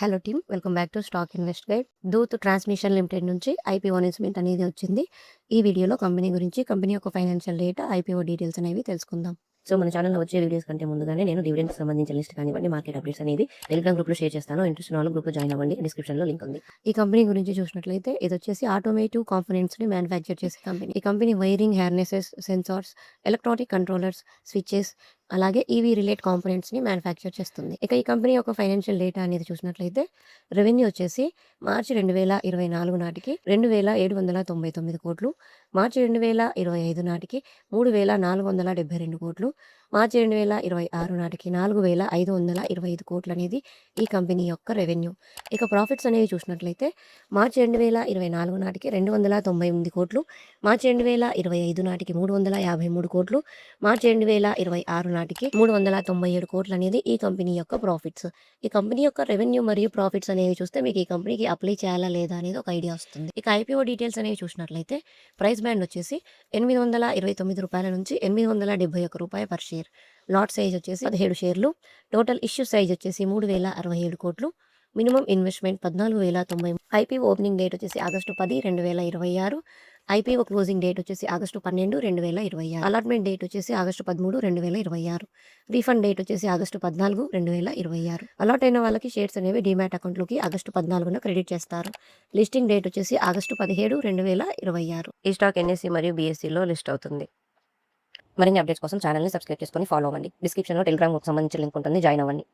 Hello team, welcome back to stock invest guide. Dhoot transmission limited నుంచి IPO announcement అనేది వచ్చింది. ఈ వీడియోలో కంపెనీ గురించి, కంపెనీ యొక్క ఫైనాన్షియల్ డేటా, ఐపీఓ డీటెయిల్స్ అనేవి తెలుసుకుందాం. సో మన ఛానల్లో వచ్చే వీడియోస్ కంటే ముందుగానే నేను డివిడెండ్స్ సంబంధించిన లిస్ట్ కానివ్వండి, మార్కెట్ అప్డేట్స్ అనేది టెలిగ్రామ్ గ్రూప్లో షేర్ చేస్తాను. ఇంట్రెస్ట్ ఉన్న వాళ్ళు గ్రూప్లో జాయిన్ అవ్వండి. డిస్క్రిప్షన్లో లింక్ ఉంది. ఈ కంపెనీ గురించి చూసినట్లయితే ఇది వచ్చేసి ఆటోమేటివ్ కాంపోనెంట్స్ ని మ్యానుఫ్యాక్చర్ చేసే కంపెనీ. ఈ company wiring, harnesses, sensors, electronic controllers, switches, అలాగే ఈవీ రిలేట్ కాంపోనెంట్స్ ని మ్యానుఫ్యాక్చర్ చేస్తుంది. ఇక ఈ కంపెనీ యొక్క ఫైనాన్షియల్ డేటా అనేది చూసినట్లయితే రెవెన్యూ వచ్చేసి మార్చి 2024 నాటికి 2,799 కోట్లు, మార్చి 2025 నాటికి 3,472 కోట్లు, మార్చి 2026 నాటికి 4,525 కోట్లు అనేది ఈ కంపెనీ యొక్క రెవెన్యూ. ఇక ప్రాఫిట్స్ అనేవి చూసినట్లయితే మార్చి 2024 నాటికి 298 కోట్లు, మార్చి 2025 నాటికి 353 కోట్లు, మార్చి 2026 నాటికి 397 కోట్లు అనేది ఈ కంపెనీ యొక్క ప్రాఫిట్స్. ఈ కంపెనీ యొక్క రెవెన్యూ మరియు ప్రాఫిట్స్ అనేవి చూస్తే మీకు ఈ కంపెనీకి అప్లై చేయాలా లేదా అనేది ఒక ఐడియా వస్తుంది. ఇక ఐపీఓ డీటెయిల్స్ అనేవి చూసినట్లయితే ప్రైస్ బ్యాండ్ వచ్చేసి ₹829 నుంచి ₹871 పర్ షేర్. లాట్ సైజ్ వచ్చేసి 17 షేర్లు. టోటల్ ఇష్యూ సైజ్ వచ్చేసి 3,067 కోట్లు. Minimum investment 14,090. IPO opening date వచ్చేసి ఆగస్టు 10, 2026. ఐపీఓ క్లోజింగ్ డేట్ వచ్చేసి ఆగస్టు 12, 2026. అలాట్మెంట్ డేట్ వచ్చేసి ఆగస్టు 13, 2026. రీఫండ్ డేట్ వచ్చేసి ఆగస్టు 14, 2026. అలాట్ అయిన వాళ్ళకి షేర్స్ అనేవి డీమ్యాట్ అకౌంట్లోకి ఆగస్టు 14న క్రెడిట్ చేస్తారు. లిస్టింగ్ డేట్ వచ్చేసి ఆగస్టు 17, 2026. ఈ స్టాక్ ఎన్ఎస్సీ మరియు బీఎస్సీలో లిస్ట్ అవుతుంది. మరిన్ని అప్డేట్స్ కోసం ఛానల్ని సబ్స్క్రైబ్ చేసుకొని ఫాలో అవ్వండి. డిస్క్రిప్షన్లో టెలిగ్రామ్ గ్రూప్ సంబంధించిన లింక్ ఉంటుంది, జాయిన్ అవ్వండి.